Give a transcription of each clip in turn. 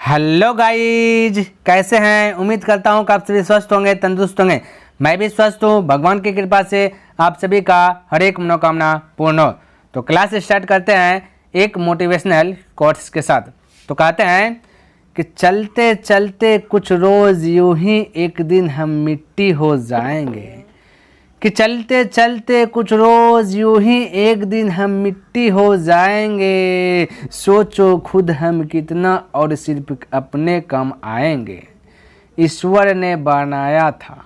Hello guys, कैसे हैं। उम्मीद करता हूं कि आप सभी स्वस्थ होंगे, तंदुरुस्त होंगे। मैं भी स्वस्थ हूं, भगवान की कृपा से आप सभी का हर एक मनोकामना पूर्ण हो। तो क्लास स्टार्ट करते हैं एक मोटिवेशनल कोट्स के साथ। तो कहते हैं कि चलते चलते कुछ रोज़ यूं ही एक दिन हम मिट्टी हो जाएंगे, कि चलते चलते कुछ रोज़ यूं ही एक दिन हम मिट्टी हो जाएंगे। सोचो खुद हम कितना और सिर्फ अपने काम आएंगे। ईश्वर ने बनाया था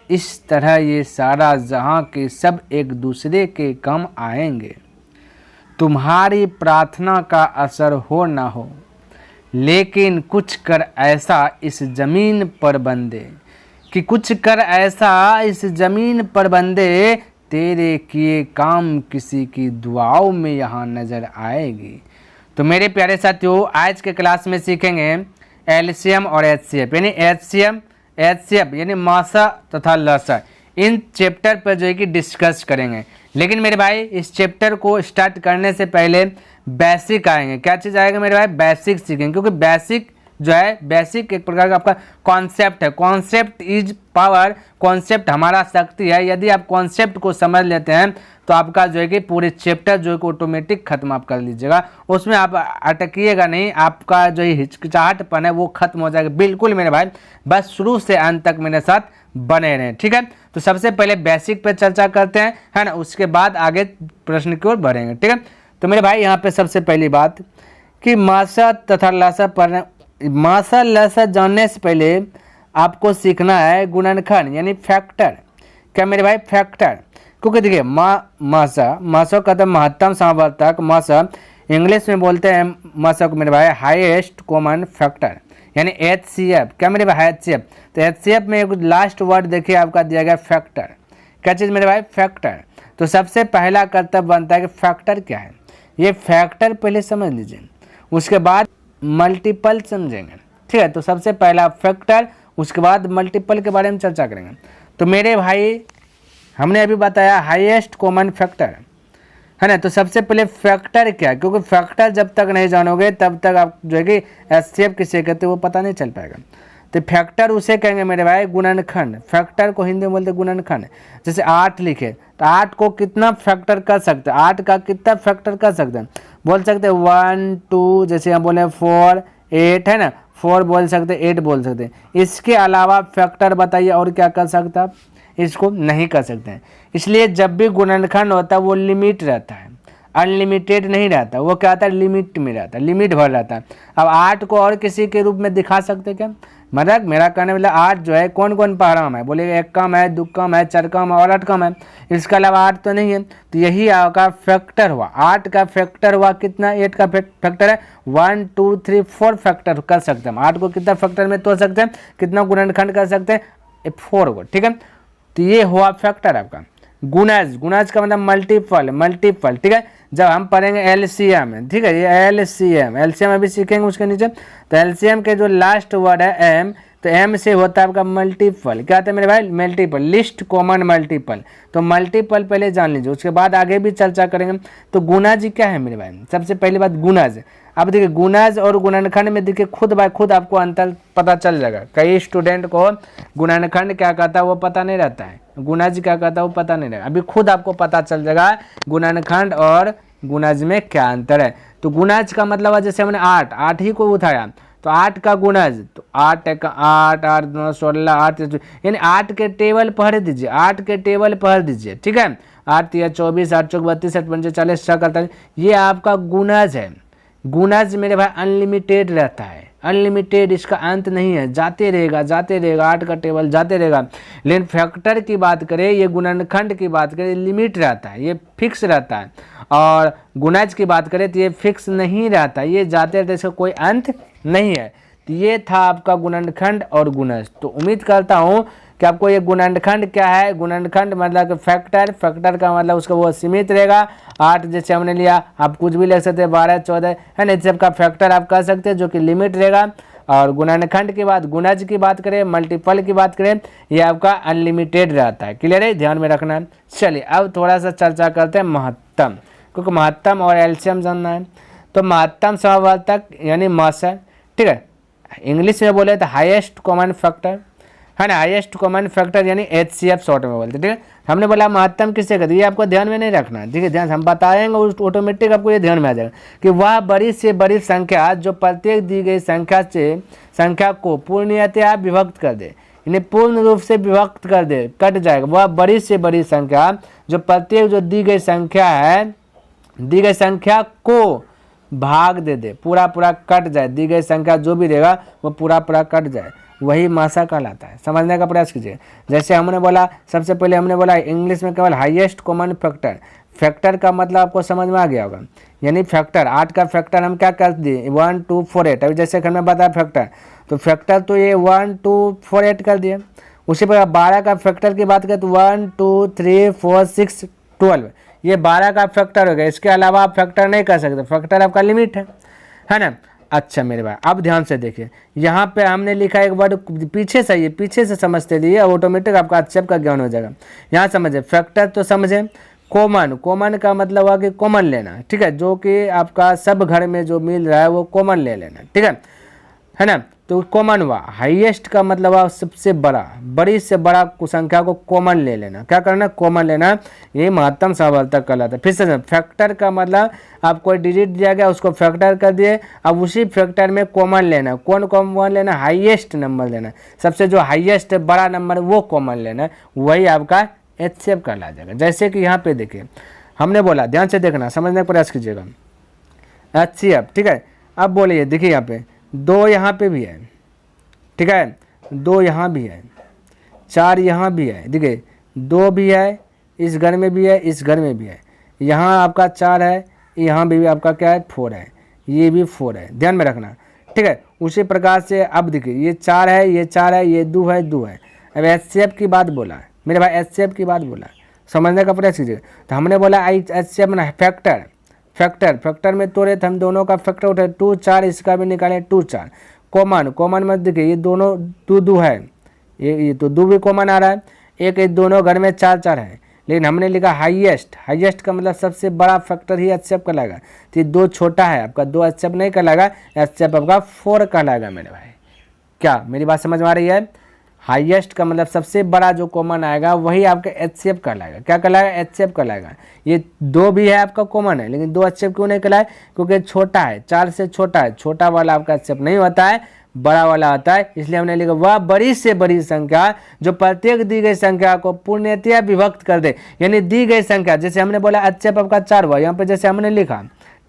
इस तरह ये सारा जहां के सब एक दूसरे के काम आएंगे। तुम्हारी प्रार्थना का असर हो ना हो, लेकिन कुछ कर ऐसा इस ज़मीन पर बंदे, कि कुछ कर ऐसा इस ज़मीन पर बंदे, तेरे किए काम किसी की दुआओं में यहाँ नज़र आएगी। तो मेरे प्यारे साथियों, आज के क्लास में सीखेंगे एलसीएम और एचसीएफ, यानी एचसीएफ यानी मासा तथा लसा। इन चैप्टर पर जो है कि डिस्कस करेंगे। लेकिन मेरे भाई, इस चैप्टर को स्टार्ट करने से पहले बेसिक आएंगे। क्या चीज़ आएगा मेरे भाई? बेसिक सीखेंगे, क्योंकि बेसिक जो है, बेसिक एक प्रकार का आपका कॉन्सेप्ट है। कॉन्सेप्ट इज पावर, कॉन्सेप्ट हमारा शक्ति है। यदि आप कॉन्सेप्ट को समझ लेते हैं तो आपका जो है कि पूरे चैप्टर जो है कि ऑटोमेटिक खत्म आप कर लीजिएगा। उसमें आप अटकिएगा नहीं, आपका जो हिचकिचाहटपन है वो खत्म हो जाएगा। बिल्कुल मेरे भाई, बस शुरू से अंत तक मेरे साथ बने रहें, ठीक है। तो सबसे पहले बेसिक पे चर्चा करते हैं, है ना। उसके बाद आगे प्रश्न की ओर बढ़ेंगे, ठीक है। तो मेरे भाई, यहाँ पे सबसे पहली बात कि मासा तथा लासा पढ़ना, मासा लसा जानने से पहले आपको सीखना है गुणनखंड यानी फैक्टर। क्या मेरे भाई? फैक्टर। क्योंकि देखिए मासा का तो महत्तम समावर्तक, मासा इंग्लिश में बोलते हैं मासा को मेरे भाई हाईएस्ट कॉमन फैक्टर, यानी एचसीएफ। क्या मेरे भाई? एचसीएफ। तो एचसीएफ में एक लास्ट वर्ड देखिए आपका दिया गया फैक्टर। क्या चीज़ मेरे भाई? फैक्टर। तो सबसे पहला कर्तव्य बनता है कि फैक्टर क्या है। ये फैक्टर पहले समझ लीजिए, उसके बाद मल्टीपल समझेंगे, ठीक है। तो सबसे पहला फैक्टर, उसके बाद मल्टीपल के बारे में चर्चा करेंगे। तो मेरे भाई, हमने अभी बताया हाईएस्ट कॉमन फैक्टर, है ना। तो सबसे पहले फैक्टर क्या है, क्योंकि फैक्टर जब तक नहीं जानोगे तब तक आप जो है कि एचसीएफ किसे कहते हैं वो पता नहीं चल पाएगा। तो फैक्टर उसे कहेंगे मेरे भाई गुणनखंड। फैक्टर को हिंदी में बोलते हैं गुणनखंड। जैसे 8 लिखे तो 8 को कितना फैक्टर कर सकते हैं, 8 का कितना फैक्टर कर सकते हैं, बोल सकते हैं 1 2, जैसे हम बोले 4 8, है ना। 4 बोल सकते, 8 बोल सकते हैं। इसके अलावा फैक्टर बताइए और क्या कर सकते हैं आप? इसको नहीं कर सकते हैं। इसलिए जब भी गुणनखंड होता है वो लिमिट रहता है, अनलिमिटेड नहीं रहता। वो क्या आता है? लिमिट में रहता है, लिमिट भर रहता है। अब 8 को और किसी के रूप में दिखा सकते क्या? मतलब मेरा कहने वाला 8 जो है कौन कौन पहराम है? बोले 1 कम है, 2 कम है, 4 कम है और 8 कम है। इसके अलावा 8 तो नहीं है। तो यही आपका फैक्टर हुआ। 8 का फैक्टर हुआ कितना? 8 का फैक्टर है 1 2 3 4 फैक्टर कर सकते हैं। 8 को कितना फैक्टर में तोड़ सकते हैं, कितना गुणनखंड कर सकते हैं? 4 को, ठीक है। तो ये हुआ फैक्टर आपका। गुणज, गुणज का मतलब मल्टीपल, ठीक है। जब हम पढ़ेंगे एलसीएम, ठीक है, ये एलसीएम अभी सीखेंगे उसके नीचे। तो एलसीएम के जो लास्ट वर्ड है एम, तो एम से होता है आपका मल्टीपल। क्या होता है मेरे भाई? Multiple, list common multiple. तो मल्टीपल पहले जान लीजिए, उसके बाद आगे भी चर्चा करेंगे। तो गुणज क्या है मेरे भाई? सबसे पहली बात गुणज। अब देखिए गुणज और गुणनखंड में देखिए खुद बाय खुद आपको अंतर पता चल जाएगा। कई स्टूडेंट को गुणनखंड क्या कहता है वो पता नहीं रहता है, गुणज क्या कहता है वो पता नहीं रहता। अभी खुद आपको पता चल जाएगा गुणनखंड और गुणज में क्या अंतर है। तो गुणज का मतलब है, जैसे हमने 8 ही को उठाया तो 8 का गुणज, तो 8 1 8 8 9 16 8, यानी 8 के टेबल पढ़ दीजिए, 8 के टेबल पढ़ दीजिए, ठीक है। 8 3 24, 8 4 32, 8 5 40, 6 48, ये आपका गुणज है। गुणज मेरे भाई अनलिमिटेड रहता है, अनलिमिटेड, इसका अंत नहीं है, जाते रहेगा 8 का टेबल जाते रहेगा। लेकिन फैक्टर की बात करें, ये गुणनखंड की बात करें, लिमिट रहता है, ये फिक्स रहता है। और गुणज की बात करें तो ये फिक्स नहीं रहता, ये जाते रहते, इसका कोई अंत नहीं है। तो ये था आपका गुणनखंड और गुणज। तो उम्मीद करता हूँ कि आपको ये गुणनखंड क्या है, गुणनखंड मतलब फैक्टर, फैक्टर का मतलब उसका वो सीमित रहेगा। 8 जैसे हमने लिया, आप कुछ भी लिख सकते हैं, 12 14, है ना। इस सबका फैक्टर आप कर सकते हैं जो कि लिमिट रहेगा। और गुणनखंड की बात, गुणज की बात करें, मल्टीपल की बात करें, ये आपका अनलिमिटेड रहता है। क्लियर है? ध्यान में रखना है। चलिए अब थोड़ा सा चर्चा करते हैं महत्तम, क्योंकि महत्तम और एलसीएम जानना है। तो महत्तम समावर्तक यानी मास है, ठीक है। इंग्लिश में बोले तो हाईएस्ट कॉमन फैक्टर, है ना, हाईएस्ट कॉमन फैक्टर यानी HCF शॉर्ट में बोलते, ठीक है। हमने बोला महत्तम किससे कहते हैं, ये आपको ध्यान में नहीं रखना, ठीक है, ध्यान हम बताएंगे उस ऑटोमेटिक आपको ये ध्यान में आ जाएगा कि वह बड़ी से बड़ी संख्या जो प्रत्येक दी गई संख्या को पूर्णतया विभक्त कर दे, यानी पूर्ण रूप से विभक्त कर दे, कट जाएगा। वह बड़ी से बड़ी संख्या जो प्रत्येक जो दी गई संख्या है, दी गई संख्या को भाग दे, पूरा कट जाए, दी गई संख्या जो भी रहेगा वो पूरा कट जाए, वही मासा कहलाता है। समझने का प्रयास कीजिए। जैसे हमने बोला, सबसे पहले हमने बोला इंग्लिश में केवल हाईएस्ट कॉमन फैक्टर, फैक्टर का मतलब आपको समझ में आ गया होगा, यानी फैक्टर 8 का फैक्टर हम क्या कर दिए 1 2 4 8। अभी जैसे हमने बताया फैक्टर, तो फैक्टर तो ये 1 2 4 8 कर दिए। उसी प्रकार 12 का फैक्टर की बात करें तो 1 2 3 4 6 12, ये 12 का फैक्टर हो गया। इसके अलावा आप फैक्टर नहीं कर सकते, फैक्टर आपका लिमिट है ना। अच्छा मेरे भाई अब ध्यान से देखिए, यहाँ पे हमने लिखा एक वर्ड पीछे से, ये पीछे से समझते लिए ऑटोमेटिक आपका HCF का ज्ञान हो जाएगा। यहाँ समझे फैक्टर तो समझे, कॉमन का मतलब हुआ कि कॉमन लेना, ठीक है, जो कि आपका सब घर में जो मिल रहा है वो कॉमन ले लेना, ठीक है ना। तो कॉमन हुआ। हाईएस्ट का मतलब हुआ सबसे बड़ा, बड़ी से बड़ा संख्या को कॉमन ले लेना, क्या करना कॉमन लेना, ये महत्तम समावर्थक कहलाता है। फिर से फैक्टर का मतलब आपको डिजिट दिया गया उसको फैक्टर कर दिए, अब उसी फैक्टर में कॉमन लेना, कौन कॉमन लेना, हाईएस्ट नंबर लेना, सबसे जो हाईएस्ट बड़ा नंबर वो कॉमन लेना, वही आपका HCF कहला जाएगा। जैसे कि यहाँ पे देखिए हमने बोला, ध्यान से देखना, समझने का प्रयास कीजिएगा, HCF, ठीक है। अब बोलिए देखिए यहाँ पे 2 यहाँ पे भी है, ठीक है, 2 यहाँ भी है, 4 यहाँ भी है, देखिए 2 भी है, इस घर में भी है, इस घर में भी है, यहाँ आपका 4 है, यहाँ भी आपका क्या है 4 है, ये भी 4 है, ध्यान में रखना, ठीक है। उसी प्रकार से अब देखिए ये 4 है, ये 4 है, ये 2 है, 2 है। अब HCF की बात बोला मेरे भाई, HCF की बात बोला, समझने का प्रयास कीजिए। तो हमने बोला HCF में फैक्टर में तोड़े तो हम दोनों का फैक्टर उठे 2 4, इसका भी निकाले 2 4। कॉमन में देखिए ये दोनों 2 है, ये तो 2 भी कॉमन आ रहा है, एक दोनों घर में 4 4 है, लेकिन हमने लिखा हाईएस्ट का मतलब सबसे बड़ा फैक्टर ही HCF कहलाएगा। तो ये 2 छोटा है आपका, 2 HCF नहीं कहलाएगा, HCF आपका 4 कहलाएगा मेरे भाई। क्या मेरी बात समझ में आ रही है? हाईएस्ट का मतलब सबसे बड़ा जो कॉमन आएगा वही आपका HCF कहलाएगा। क्या कहलाएगा? HCF कहलाएगा। ये 2 भी है आपका कॉमन है, लेकिन 2 HCF क्यों नहीं कहलाए? क्योंकि छोटा है, 4 से छोटा है, छोटा वाला आपका HCF नहीं होता है, बड़ा वाला आता है। इसलिए हमने लिखा वह बड़ी से बड़ी संख्या जो प्रत्येक दी गई संख्या को पूर्णतया विभक्त कर दे, यानी दी गई संख्या, जैसे हमने बोला HCF आपका 4 हुआ, यहाँ पे जैसे हमने लिखा,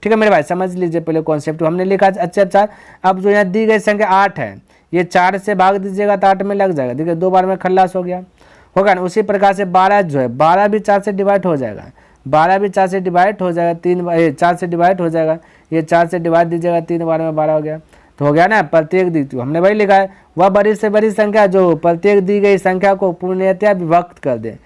ठीक है मेरे भाई, समझ लीजिए पहले कॉन्सेप्ट। हमने लिखा HCF 4, अब जो यहाँ दी गई संख्या 8 है, ये 4 से भाग दीजिएगा तो 8 में लग जाएगा, देखिए 2 बार में खल्लास होगा ना। उसी प्रकार से 12 जो है, 12 भी 4 से डिवाइड हो जाएगा, 12 भी 4 से डिवाइड हो जाएगा, 4 से डिवाइड हो जाएगा, ये 4 से डिवाइड दीजिएगा 3 बार में 12 हो गया, तो हो गया ना। प्रत्येक दी, हमने वही लिखा है वह बड़ी से बड़ी संख्या जो प्रत्येक दी गई संख्या को पूर्णतया विभक्त कर दे,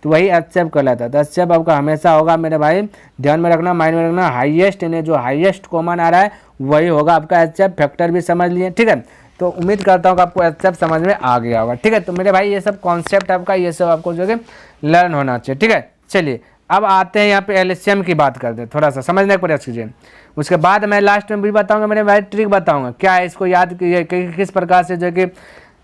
तो वही HCF कहलाता है। तो HCF आपका हमेशा होगा मेरे भाई, ध्यान में रखना, माइंड में रखना, हाईएस्ट, यानी जो हाईएस्ट कॉमन आ रहा है वही होगा आपका HCF। फैक्टर भी समझ लिए, ठीक है। तो उम्मीद करता हूँ कि आपको HCF समझ में आ गया होगा, ठीक है। तो मेरे भाई ये सब कॉन्सेप्ट आपका, ये सब आपको जो है लर्न होना चाहिए, ठीक है। चलिए अब आते हैं यहाँ पे LCM की बात करते हैं, थोड़ा सा समझने का प्रयास कीजिए। उसके बाद मैं लास्ट में भी बताऊंगा मेरे भाई, ट्रिक बताऊंगा क्या है, इसको याद किस प्रकार से जो कि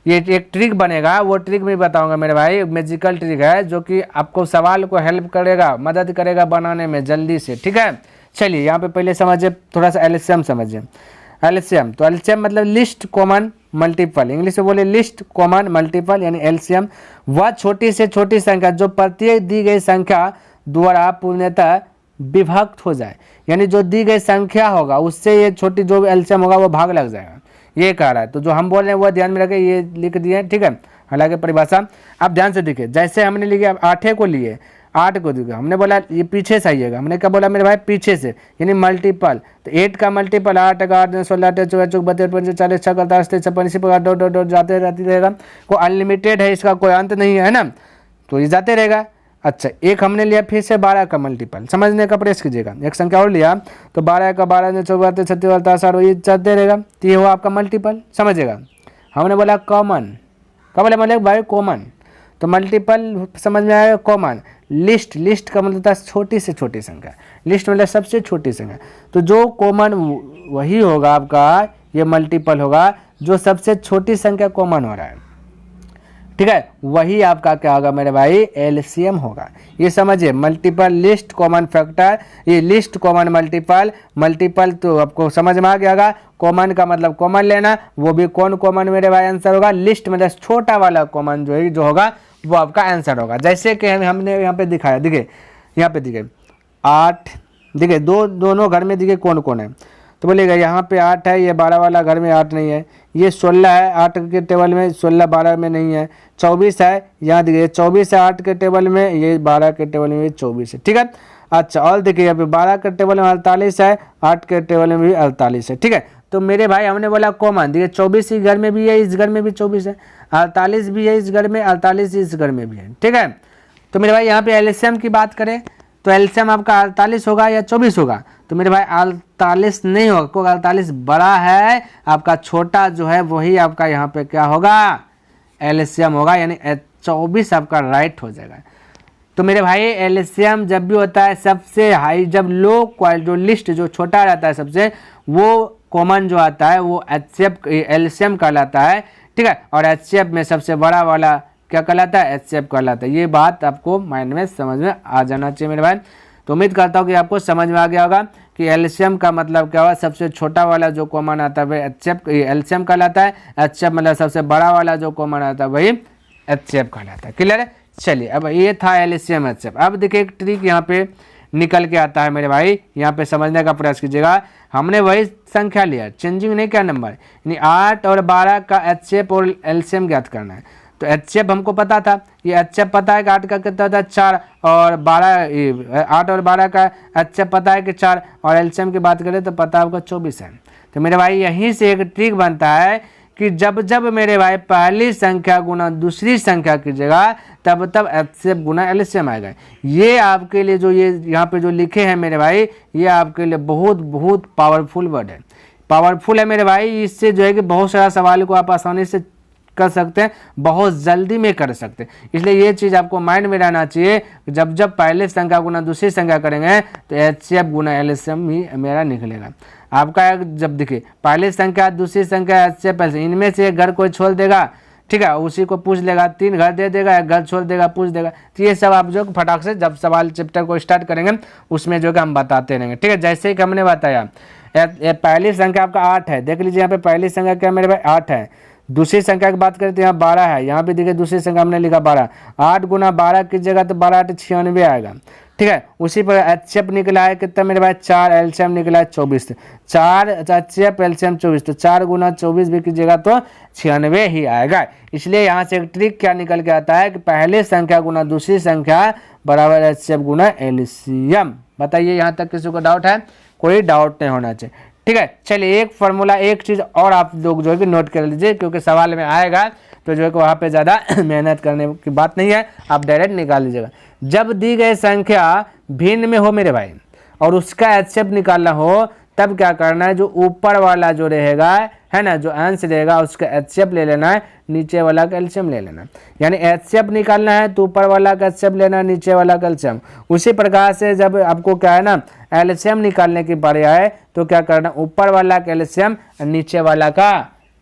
ये एक ट्रिक बनेगा, वो ट्रिक भी बताऊंगा मेरे भाई। मैजिकल ट्रिक है जो कि आपको सवाल को हेल्प करेगा, मदद करेगा बनाने में जल्दी से, ठीक है। चलिए यहाँ पे पहले समझिए, थोड़ा सा LCM समझिए। LCM, तो LCM मतलब लिस्ट कॉमन मल्टीपल, इंग्लिश में बोले लिस्ट कॉमन मल्टीपल, यानी LCM वह छोटी से छोटी संख्या जो प्रत्येक दी गई संख्या द्वारा पूर्णतः विभक्त हो जाए, यानी जो दी गई संख्या होगा उससे ये छोटी जो भी LCM होगा वो भाग लग जाएगा, ये कह रहा है। तो जो हम बोल रहे हैं वो ध्यान में रखें, ये लिख दिए, ठीक है। हालांकि परिभाषा आप ध्यान से देखिए, जैसे हमने लिखे 8 को लिए, 8 को देखिए, हमने बोला ये पीछे से आइएगा, हमने क्या बोला मेरे भाई, पीछे से, यानी मल्टीपल। तो 8 का मल्टीपल 8 का 8 16 8 24 32 35 40 46 56 इसी प्रकार डॉट डॉट डॉट जाते रहती रहेगा, को अनलिमिटेड है, इसका कोई अंत नहीं है ना, तो ये जाते रहेगा। अच्छा, एक हमने लिया फिर से 12 का मल्टीपल, समझने का प्रयास कीजिएगा। एक संख्या और लिया तो 12 का 12 14 36 48 ये चलते रहेगा, तो ये हुआ आपका मल्टीपल, समझिएगा। हमने बोला कॉमन, क्या बोले मतलब भाई कॉमन, तो मल्टीपल समझ में आएगा। कॉमन लिस्ट का मतलब था छोटी से छोटी संख्या, लिस्ट मतलब सबसे छोटी संख्या, तो जो कॉमन वही होगा आपका, ये मल्टीपल होगा जो सबसे छोटी संख्या कॉमन हो रहा है, ठीक है, वही आपका क्या होगा मेरे भाई, एलसीएम होगा। ये समझिए, मल्टीपल लिस्ट कॉमन फैक्टर, ये लिस्ट कॉमन मल्टीपल, मल्टीपल तो आपको समझ में आ गया होगा। कॉमन का मतलब कॉमन लेना, वो भी कौन कॉमन मेरे भाई आंसर होगा, लिस्ट मतलब छोटा वाला कॉमन जो है जो होगा वो आपका आंसर होगा। जैसे कि हमने यहाँ पे दिखाया, देखिए यहाँ पे दिखे 8, देखिए दोनों घर में देखिए कौन कौन है, तो बोलेगा यहाँ पे 8 है, ये 12 वाला घर में 8 नहीं है, ये 16 है 8 के टेबल में, 16 12 में नहीं है, 24 है, यहाँ देखिए 24 है 8 के टेबल में, ये 12 के टेबल में 24 है, ठीक है। अच्छा, और देखिए यहाँ पे 12 के टेबल में 48 है, 8 के टेबल में भी 48 है, ठीक है। तो मेरे भाई हमने बोला कॉमन, देखिए 24 इस घर में भी है, इस घर में भी 24 है, 48 भी है इस घर में, 48 इस घर में भी है, ठीक है। तो मेरे भाई यहाँ पे एलसीएम की बात करें तो एलसीएम आपका 48 होगा या 24 होगा, तो मेरे भाई 48 नहीं होगा, क्योंकि 48 बड़ा है, आपका छोटा जो है वही आपका यहाँ पे क्या होगा, एलसीएम होगा, यानी 24 आपका राइट हो जाएगा। तो मेरे भाई एलसीएम जब भी होता है सबसे हाई, जब लो क्वालिटी जो लिस्ट जो छोटा रहता है सबसे, वो कॉमन जो आता है वो एचसीएफ एलसीएम कहलाता है, ठीक है। और एचसीएफ में सबसे बड़ा वाला क्या कहलाता है, एचसीएफ कहलाता है। ये बात आपको माइंड में समझ में आ जाना चाहिए मेरे भाई। तो उम्मीद करता हूँ कि आपको समझ में आ गया होगा कि एलसीएम का मतलब क्या हुआ, सबसे छोटा वाला जो कॉमन आता है वही एचसीएफ एलसीएम कहलाता है, एचसीएफ मतलब सबसे बड़ा वाला जो कॉमन आता है वही एचसीएफ कहलाता है। क्लियर है? चलिए, अब ये था एलसीएम एचसीएफ। अब देखिए एक ट्रिक यहाँ पे निकल के आता है मेरे भाई, यहाँ पे समझने का प्रयास कीजिएगा। हमने वही संख्या लिया, चेंजिंग नहीं क्या नंबर, यानी 8 और 12 का एचसीएफ और एलसीएम ज्ञात करना है। तो एचसीएफ हमको पता था, ये एचसीएफ पता है कि 8 का कितना होता है 4, और 8 और 12 का एचसीएफ पता है कि 4, और एलसीएम की बात करें तो पता आपको 24 है। तो मेरे भाई यहीं से एक ट्रिक बनता है कि जब जब मेरे भाई पहली संख्या गुना दूसरी संख्या कीजिएगा तब तब एचसीएफ गुना एलसीएम आएगा। ये आपके लिए जो ये यहाँ पे जो लिखे हैं मेरे भाई, ये आपके लिए बहुत बहुत पावरफुल वर्ड है, पावरफुल है मेरे भाई। इससे जो है कि बहुत सारा सवाल को आप आसानी से कर सकते हैं, बहुत जल्दी में कर सकते हैं। इसलिए ये चीज़ आपको माइंड में रहना चाहिए, जब जब पहले संख्या गुना दूसरी संख्या करेंगे तो एचसीएफ गुना एलसीएम ही मेरा निकलेगा आपका। जब देखिए पहली संख्या दूसरी संख्या एचसीएफ एलसीएम, इनमें से एक घर कोई छोड़ देगा, ठीक है, उसी को पूछ लेगा, 3 घर दे देगा, एक घर छोड़ देगा, पूछ देगा। तो ये सब आप जो फटाक से जब सवाल चैप्टर को स्टार्ट करेंगे उसमें जो कि हम बताते रहेंगे, ठीक है। जैसे कि हमने बताया पहली संख्या आपका 8 है, देख लीजिए यहाँ पे पहली संख्या क्या मेरे भाई 8 है। दूसरी संख्या की बात करें तो यहाँ 12 है, यहाँ पे देखिए दूसरी संख्या हमने लिखा 12, 8 गुना 12 कीजिएगा तो 12 8 96 आएगा, ठीक है। उसी पर एचसीएफ निकला है कितना मेरे भाई 4, एलसीएम निकला है 24, 4 एचसीएफ एलसीएम 24, तो 4 गुना 24 भी कीजिएगा तो 96 ही आएगा। इसलिए यहाँ से एक ट्रिक क्या निकल के आता है कि पहले संख्या गुना दूसरी संख्या बराबर एचसीएफ गुना एलसीएम। बताइए यहाँ तक किसी को डाउट है? कोई डाउट नहीं होना चाहिए, ठीक है। चलिए एक फार्मूला, एक चीज़ और आप लोग जो है कि नोट कर लीजिए, क्योंकि सवाल में आएगा तो जो है कि वहाँ पे ज़्यादा मेहनत करने की बात नहीं है, आप डायरेक्ट निकाल लीजिएगा। जब दी गई संख्या भिन्न में हो मेरे भाई और उसका एचसीएफ निकालना हो, तब क्या करना है, जो ऊपर वाला जो रहेगा है ना, जो अंश रहेगा उसका एचसीएफ ले लेना है, नीचे वाला का एलसीएम ले लेना है। यानी एचसीएफ निकालना है तो ऊपर वाला का एचसीएफ लेना है, नीचे वाला का एलसीएम। उसी प्रकार से जब आपको क्या है ना एलसीएम निकालने की बारी आए तो क्या करना, ऊपर वाला का एलसीएम, नीचे वाला का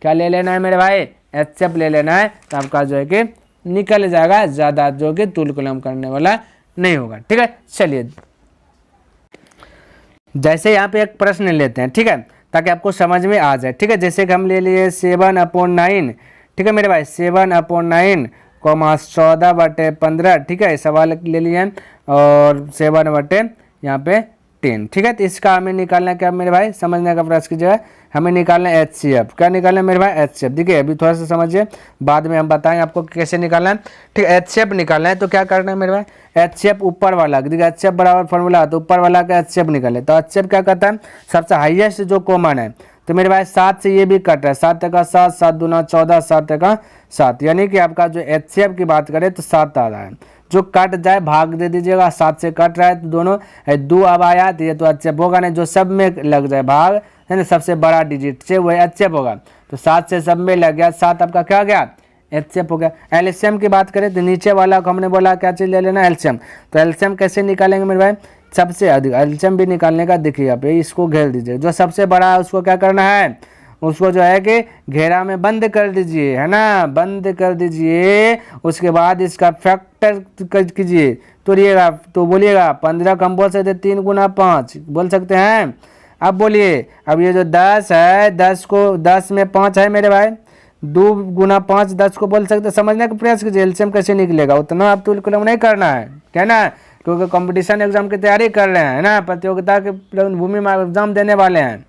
क्या ले लेना है मेरे भाई, एचसीएफ ले लेना है। तो आपका जो है कि निकल जाएगा, ज़्यादा जो कि तुल कलम करने वाला नहीं होगा, ठीक है। चलिए जैसे यहाँ पे एक प्रश्न लेते हैं, ठीक है, ताकि आपको समझ में आ जाए, ठीक है। जैसे कि हम ले लिए 7/9, ठीक है मेरे भाई, 7/9 कॉमा 14/15, ठीक है, सवाल ले लिए, और 7 यहाँ पे 10, ठीक है। तो इसका हमें निकालना क्या मेरे भाई, समझने का प्रयास कीजिएगा। हमें निकालना है एचसीएफ, क्या निकालना है मेरे भाई, एचसीएफ। देखिए अभी थोड़ा सा समझिए, बाद में हम बताएंगे आपको कैसे निकालना है, ठीक है। एचसीएफ निकालना है तो क्या करना है मेरे भाई, एचसीएफ ऊपर वाला, देखिए एचसीएफ बराबर फॉर्मूला, तो ऊपर वाला का एचसीएफ निकाले। तो एचसीएफ क्या कहता है, सबसे हाईएस्ट जो कॉमन है। तो मेरे भाई 7 से ये भी कट रहा है, 7 का 7, 7 दूना 14, 7 का 7, यानी कि आपका जो एचसीएफ की बात करें तो 7 आ रहा है। जो कट जाए भाग दे दीजिएगा, 7 से कट रहा है तो दोनों 2 अब आया तो ये तो एचसीएफ होगा नहीं, जो सब में लग जाए भाग है ना, सबसे बड़ा डिजिट से वही एचसीएफ होगा। तो 7 से सब में लग गया, 7 आपका क्या गया, एचसीएफ हो गया। एलसीएम की बात करें तो नीचे वाला को हमने बोला क्या चीज़ ले लेना, एलसीएम। तो एलसीएम कैसे निकालेंगे मेरे भाई, सबसे अधिक एलसीएम भी निकालने का, देखिए यहाँ पे इसको घेर दीजिए, जो सबसे बड़ा है उसको क्या करना है, उसको जो है कि घेरा में बंद कर दीजिए, है ना, बंद कर दीजिए। उसके बाद इसका फैक्टर कीजिए, तोड़िएगा तो बोलिएगा 15 को हम बोल सकते 3 गुना 5 बोल सकते हैं। अब बोलिए, अब ये जो 10 है, 10 में 5 है मेरे भाई, 2 गुना 5 10 को बोल सकते। समझने का प्रयास कीजिए एलसीएम कैसे निकलेगा, उतना आप तो नहीं करना है ना, क्योंकि कंपटीशन एग्जाम की तैयारी कर रहे हैं, है ना, प्रतियोगिता के भूमि में एग्जाम देने वाले हैं।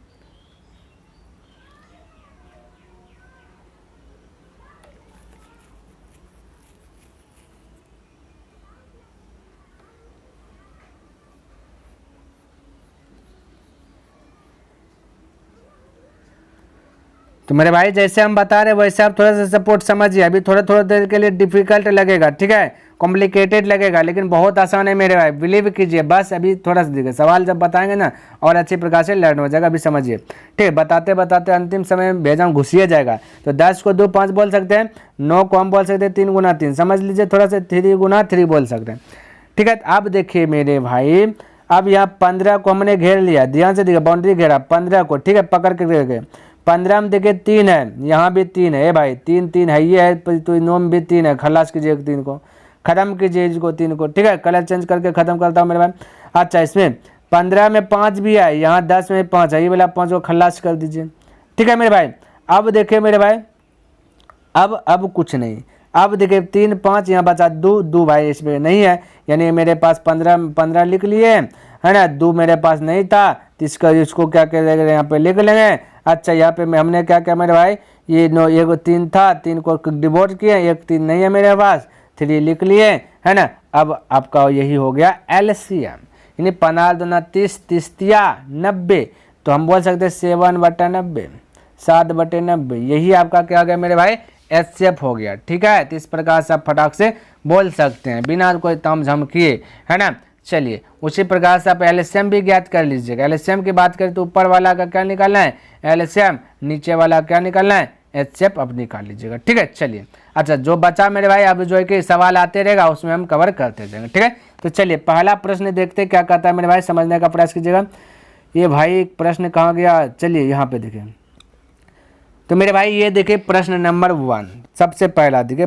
तो मेरे भाई जैसे हम बता रहे वैसे आप थोड़ा सा सपोर्ट समझिए। अभी थोड़ा देर के लिए डिफिकल्ट लगेगा, ठीक है, कॉम्प्लिकेटेड लगेगा, लेकिन बहुत आसान है मेरे भाई, बिलीव कीजिए। बस अभी थोड़ा सा देखिए, सवाल जब बताएंगे ना और अच्छी प्रकार से लर्न हो जाएगा। अभी समझिए, ठीक है, बताते बताते अंतिम समय में भेजा घुसिए जाएगा। तो 10 को 2 5 बोल सकते हैं, 9 को हम बोल सकते हैं 3 गुना 3, समझ लीजिए, थोड़ा सा 3 गुना 3 बोल सकते हैं, ठीक है। अब देखिए मेरे भाई, अब यहाँ 15 को हमने घेर लिया, ध्यान से देखिए, बाउंड्री घेरा 15 को, ठीक है, पकड़ के घेर 15 में देखिए 3 है, यहाँ भी 3 है भाई, 3 3 है, ये है तो 9 में भी 3 है, खलास कीजिए 3 को, खत्म कीजिए इसको 3 को, ठीक है। कलर चेंज करके खत्म करता हूँ मेरे भाई। अच्छा, इसमें 15 में 5 भी है, यहाँ 10 में 5 है, ये वाला 5 को खलास कर दीजिए, ठीक है मेरे भाई। अब देखिए मेरे भाई, अब कुछ नहीं, अब देखिए 3 5 यहाँ बचा 2 भाई इसमें नहीं है, यानी मेरे पास 15 लिख लिए, है ना, 2 मेरे पास नहीं था, तो इसको क्या करेंगे, यहाँ पे लिख लेंगे। अच्छा, यहाँ पे हमने क्या किया मेरे भाई, ये 3 था, 3 को डिवोट किए, 1 3 नहीं है मेरे पास, 3 लिख लिए, है ना। अब आपका यही हो गया एलसीएम, यानी 15 दूना 30, 30 तिया 90, तो हम बोल सकते हैं 7/90, 7/90, यही आपका क्या हो गया मेरे भाई, एचसीएफ हो गया, ठीक है। तो इस प्रकार से आप फटाक से बोल सकते हैं बिना कोई तामझाम किए, है ना। चलिए, उसी प्रकार से आप एलसीएम भी ज्ञात कर लीजिएगा। एलसीएम की बात करें तो ऊपर वाला का क्या निकालना है, एलसीएम, नीचे वाला क्या निकालना है, एचसीएफ, अब निकाल लीजिएगा, ठीक है। चलिए, अच्छा, जो बचा मेरे भाई, अब जो है कि सवाल आते रहेगा उसमें हम कवर करते जाएंगे, ठीक है। तो चलिए पहला प्रश्न देखते क्या कहता है मेरे भाई, समझने का प्रयास कीजिएगा। ये भाई प्रश्न कहाँ गया, चलिए यहाँ पे देखिए। तो मेरे भाई ये देखिए प्रश्न नंबर 1, सबसे पहला देखिए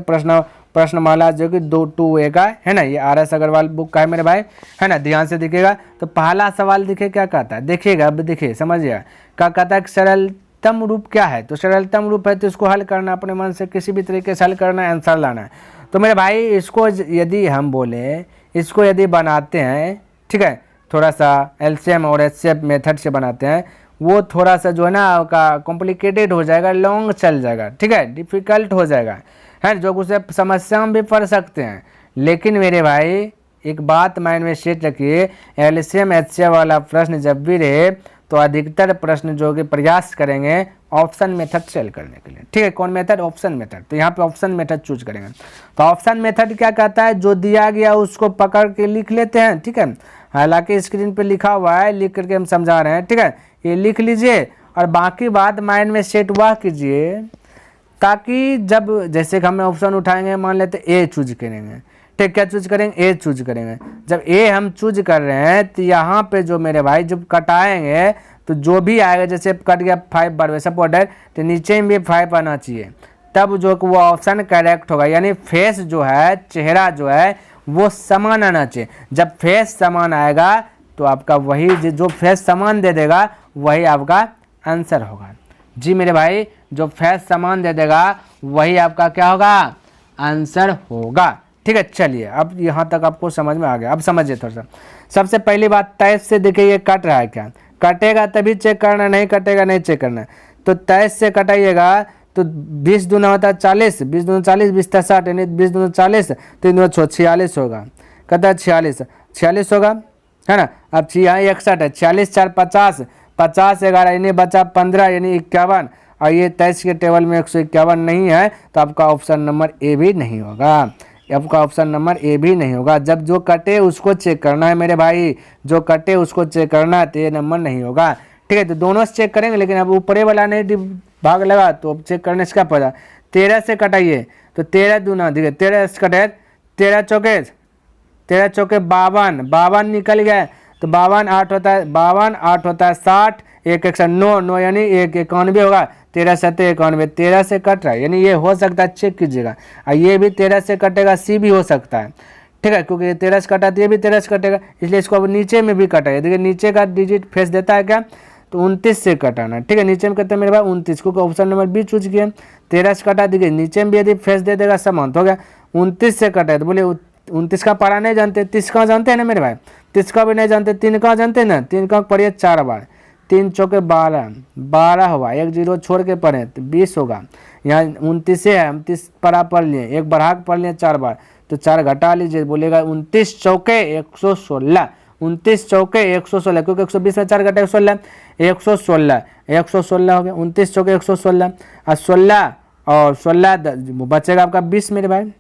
प्रश्नमाला जो कि 2 का है ना, ये आर.एस. अग्रवाल बुक का है मेरे भाई, है ना, ध्यान से देखिएगा। तो पहला सवाल देखिए क्या कहता है, देखिएगा, अब देखिए समझिएगा क्या कहता है, सरलतम रूप क्या है। तो सरलतम रूप है तो इसको हल करना, अपने मन से किसी भी तरीके से हल करना है, आंसर लाना है। तो मेरे भाई इसको यदि हम बोले, इसको यदि बनाते हैं, ठीक है, थोड़ा सा एलसीएम और एचसीएफ मेथड से बनाते हैं, वो थोड़ा सा जो है ना आपका कॉम्प्लिकेटेड हो जाएगा, लॉन्ग चल जाएगा, ठीक है, डिफ़िकल्ट हो जाएगा, है, जो उसे समस्या में भी पढ़ सकते हैं। लेकिन मेरे भाई एक बात माइंड में सेट रखिए, एलसीएम एचसीएफ वाला प्रश्न जब भी रहे तो अधिकतर प्रश्न जो कि प्रयास करेंगे ऑप्शन मेथड से हल करने के लिए, ठीक है। कौन मेथड, ऑप्शन मेथड। तो यहाँ पे ऑप्शन मेथड चूज करेंगे। तो ऑप्शन मेथड क्या कहता है, जो दिया गया उसको पकड़ के लिख लेते हैं, ठीक है। हालांकि स्क्रीन पे लिखा हुआ है, लिख करके हम समझा रहे हैं, ठीक है, ये लिख लीजिए और बाकी बात माइंड में सेट हुआ कीजिए, ताकि जब जैसे कि हमें ऑप्शन उठाएंगे, मान लेते ए चूज करेंगे, ठीक, क्या चूज करेंगे, ए चूज करेंगे। जब ए हम चूज कर रहे हैं तो यहाँ पे जो मेरे भाई जब कटाएंगे तो जो भी आएगा, जैसे कट गया 5 बार वैसा बॉर्डर, तो नीचे में भी 5 आना चाहिए, तब जो वो ऑप्शन करेक्ट होगा। यानी फेस जो है, चेहरा जो है वो समान आना चाहिए। जब फेस समान आएगा तो आपका वही जो फेस समान दे देगा वही आपका आंसर होगा। जी मेरे भाई, जो फेस समान दे देगा वही आपका क्या होगा, आंसर होगा, ठीक है। चलिए अब यहाँ तक आपको समझ में आ गया। अब समझिए थोड़ा सा। सबसे पहली बात, तैस से देखिए ये कट रहा है क्या, कटेगा तभी चेक करना, नहीं कटेगा नहीं चेक करना। तो तैस से कटाइएगा तो 20 दूना होता है 40, 20 दूना 40, 20 × 60, यानी 20 दूना 40, 3 दूना 46 होगा, कहता है 46 होगा, है ना। अब यहाँ 61 है, 46 4 50, 50 11 यानी बचा 15 यानी 51, और ये 23 के टेबल में 151 नहीं है, तो आपका ऑप्शन नंबर ए भी नहीं होगा, आपका ऑप्शन नंबर ए भी नहीं होगा। जब जो कटे उसको चेक करना है मेरे भाई, जो कटे उसको चेक करना है, तो ये नंबर नहीं होगा, ठीक है। तो दोनों से चेक करेंगे, लेकिन अब ऊपरे वाला नहीं भाग लगा तो अब चेक करने से क्या पता। 13 से कटाइए तो 13 दूना देखिए, 13 से कटे 13 चौके 52, 52 निकल गया, तो 52 8 होता है, 52 8 होता है 60, एक एक 9 9 यानी 91 होगा, 13 7 91, 13 से कट रहा है यानी ये हो सकता है, चेक कीजिएगा। और ये भी 13 से कटेगा, सी भी हो सकता है, ठीक है, क्योंकि ये 13 से कटा तो ये भी 13 से कटेगा, इसलिए इसको अब नीचे में भी कटा है। देखिए नीचे का डिजिट फेस देता है क्या, तो 29 से कटाना, ठीक है। नीचे में कहते हैं मेरे भाई 29, क्योंकि ऑप्शन नंबर बी चूज किए। 13 से कटा, देखिए नीचे में भी यदि फेस दे देगा समान तो हो गया। 29 से कटा है तो बोले 29 का पारा नहीं जानते, 30 का जानते हैं ना मेरे भाई, 30 का भी नहीं जानते, 3 का जानते हैं ना, 3 का पढ़िए 4 बार, 3 चौके 12, 12 होगा, 1 0 छोड़ के पढ़े तो 20 होगा। यहाँ 29 है, हम 30 पढ़ा पढ़ लिए, एक बढ़ा के पढ़ लिए 4 बार, तो 4 घटा लीजिए, बोलेगा 29 चौके 116, 29 चौके 116, क्योंकि 120 में 4 घटा 116, 116 116 हो गया, 29 चौके 116 और 16 और 16 बचेगा आपका 20 मेरे भाई,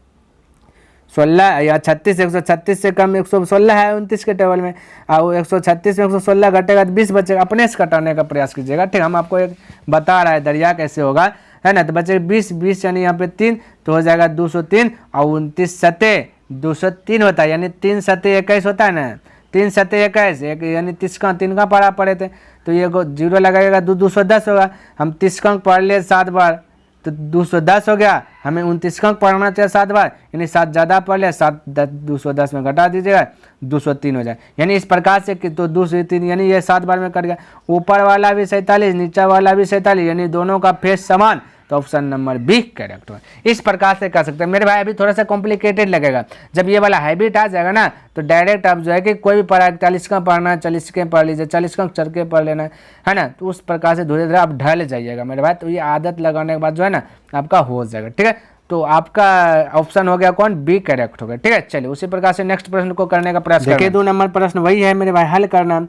16 या 36, 136 से कम 116 है 29 के टेबल में, और 136 में 116 घटेगा तो 20 बचेगा। अपने से घटाने का प्रयास कीजिएगा, ठीक, हम आपको एक बता रहा है दरिया कैसे होगा, है ना। तो बचेगा 20, 20 यानी यहाँ पे 3 तो हो जाएगा 203, और 29 सते 203 होता है, यानी 3 सते 21 होता है ना, 3 सते 21 एक यानी 30 का 3 का पढ़ा पड़े थे, तो ये 0 लगाएगा 210 होगा। हम 30 का पढ़ लिए 7 बार तो 210 हो गया, हमें 29 का पढ़ना चाहिए 7 बार, यानी 7 ज़्यादा पढ़ लिया, 7 210 में घटा दीजिएगा 203 हो जाए। यानी इस प्रकार से कि तो 203 यानी ये 7 बार में कट गया, ऊपर वाला भी 47 नीचा वाला भी 47, यानी दोनों का फेस समान, तो ऑप्शन नंबर बी करेक्ट है। इस प्रकार से कर सकते हैं मेरे भाई। अभी थोड़ा सा कॉम्प्लिकेटेड लगेगा, जब ये वाला हैबिट आ जाएगा ना तो डायरेक्ट आप जो है कि कोई भी पढ़ा 41 का पढ़ना है 40 के पढ़ लीजिए, 40 का चढ़ के पढ़ लेना है ना, तो उस प्रकार से धीरे धीरे आप ढल जाइएगा मेरे भाई। तो ये आदत लगाने के बाद जो है ना आपका हो जाएगा, ठीक है। तो आपका ऑप्शन हो गया कौन, बी करेक्ट हो गया, ठीक है। चलिए उसी प्रकार से नेक्स्ट प्रश्न को करने का प्रयास करें। 2 नंबर प्रश्न वही है मेरे भाई, हल करना,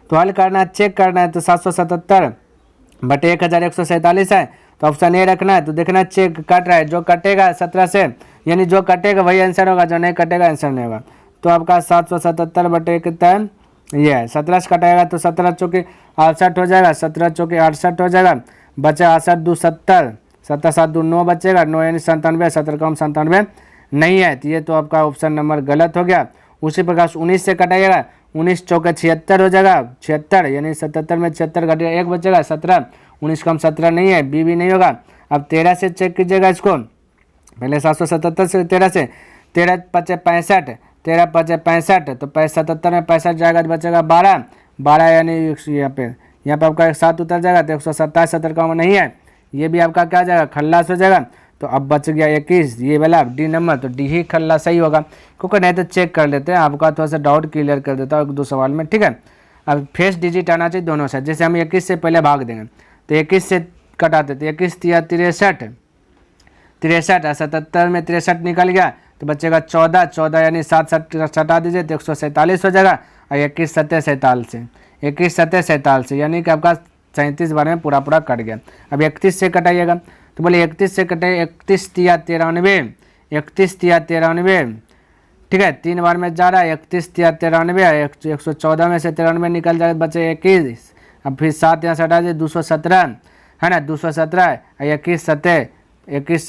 तो हल करना चेक करना है, तो 777 बटे 1147 है, तो ऑप्शन ए रखना है। तो देखना चेक कट रहा है, जो कटेगा 17 से यानी जो कटेगा वही आंसर होगा, जो नहीं कटेगा आंसर नहीं होगा। तो आपका 777 बटे कितना है, ये है 17 से कटाएगा तो 17 चौके 68 हो जाएगा, 17 चौके 68 हो जाएगा, बचा 68 2 70, 7 7 2 9 बचेगा, 9 यानी 97, 17 कम 97 नहीं है, तो ये तो आपका ऑप्शन नंबर गलत हो गया। उसी प्रकार 19 से कटाइएगा, 19 चौके 76 हो जाएगा, 76 यानी 77 में 76 घटेगा 1 बचेगा, 17, 19 कम 17 नहीं है, बी भी नहीं होगा। अब 13 से चेक कीजिएगा इसको, पहले 777 से 13 से, 13 पचे 65, 13 पचे 65, तो 77 में 65 जाएगा तो बचेगा 12, 12 यानी यहाँ पे आपका 7 उतर जाएगा तो 127, 70 का नहीं है, ये भी आपका क्या जाएगा खल्लास हो जाएगा। तो अब बच गया 21, ये वाला डी नंबर, तो डी ही खल्ला सही होगा, क्योंकि नहीं तो चेक कर लेते हैं, आपका थोड़ा सा डाउट क्लियर कर देता हूँ 1-2 सवाल में, ठीक है। अब फेस डिजिट आना चाहिए दोनों से, जैसे हम 21 से पहले भाग देंगे तो 21 से कटाते थे, 21 या 63, 63 और 77 में 63 निकल गया तो बचेगा 14, 14 यानी 7 सटा दीजिए तो 147 हो जाएगा, और 21 सत्ते 47, 21 सत्ते 47 यानी कि आपका 37 बार में पूरा कट गया। अब 31 से कटाइएगा, तो बोले 31 से कटे 31 या 93, 31 या 93, ठीक है, 3 बार में जा रहा है, 31 या 93, 114 में से 93 निकल जाए बचे 21, अब फिर 7 यहाँ से हटा दिए 217 है ना, 217 31 सत्ते 31